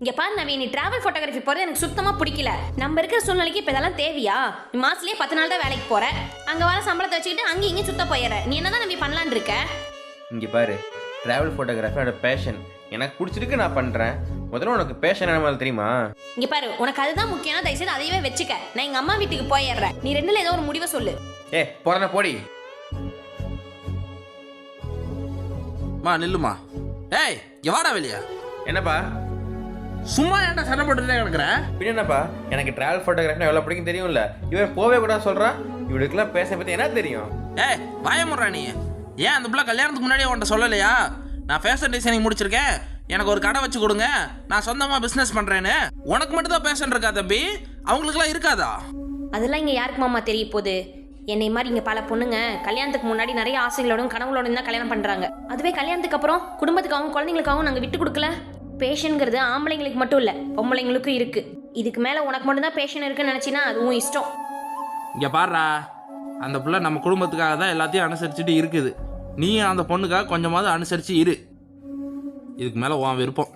இங்க பாரு நவீன், நீ டிராவல் போட்டோகிராஃபி போறது எனக்கு சுத்தமா பிடிக்கல. நம்ம இருக்கிற சூழ்நிலைக்கு இப்ப இதெல்லாம் தேவையா? நீ மாசத்துலயே 10 நாள் தான் வேலைக்கு போற, அங்க வர சம்பளத்தை வச்சுக்கிட்டு அங்க இங்க சுத்த போயிடுற. நீ என்னதான் நம்பி பண்ணலான்னு இருக்க? இங்கே பாரு, ட்ராவல் ஃபோட்டோகிராஃபி என்னோட பேஷன். எனக்கு பிடிச்சிருக்கு, நான் பண்ணுறேன். முதல்ல உனக்கு பேஷன் என்ன மாதிரி தெரியுமா? இங்க பாரு, உனக்கு அதுதான் முக்கியம். தயவுசெய்து அதையவே வச்சுக்க. நான் எங்க அம்மா வீட்டுக்கு போயிடுறேன். நீ ரெண்டுல ஏதோ ஒரு முடிவை சொல்லு. போறேன்னா போடி. மா நில்லுமா. ஏய் எவாடா வெளியா? என்னப்பா சும்மா ஏன்டா சண்டை போட்டுட்டே கிடக்குற? பின்ன என்னப்பா, எனக்கு ட்ராவல் ஃபோட்டோகிராஃபி எவ்வளோ பிடிக்கும் தெரியும்ல. இவன் போவே கூட சொல்கிறான். இவளுக்குலாம் பேச பற்றி என்ன தெரியும்? ஏய் பயமுறா நீ. ஏன் அந்த பிள்ளை கல்யாணத்துக்கு முன்னாடியே உன்ட்ட சொல்லலையா? நான் ஃபேஷன் டிசைனிங் முடிச்சிருக்கேன், எனக்கு ஒரு கடை வச்சு கொடுங்க, நான் சொந்தமாக பிஸ்னஸ் பண்ணுறேன்னு. உனக்கு மட்டும் தான் பேஷன் இருக்கா தம்பி? அவங்களுக்குலாம் இருக்காதா? அதெல்லாம் இங்க யாருக்கு மாமா தெரிய போகுது? என்னை மாதிரி இங்க பல பொண்ணுங்க கல்யாணத்துக்கு முன்னாடி நிறைய ஆசைகளோடும் கனவுகளோடும் தான் கல்யாணம் பண்றாங்க. அதுவே கல்யாணத்துக்கு அப்புறம் குடும்பத்துக்காகவும் குழந்தைங்களுக்காகவும் நாங்க விட்டு கொடுக்கல. பேஷன்ங்கிறது ஆம்பளைங்களுக்கு மட்டும் இல்ல, பொம்பளைங்களுக்கும் இருக்கு. இதுக்கு மேல உனக்கு மட்டும் தான் பேஷன் இருக்குன்னு நினைச்சினா அதுவும் இஷ்டம். இங்கே பாடுறா, அந்த பிள்ளை நம்ம குடும்பத்துக்காக தான் எல்லாத்தையும் அனுசரிச்சுட்டு இருக்குது. நீ அந்த பொண்ணுக்காக கொஞ்சமாவது அனுசரித்து இரு. இதுக்கு மேலே உன் விருப்பம்.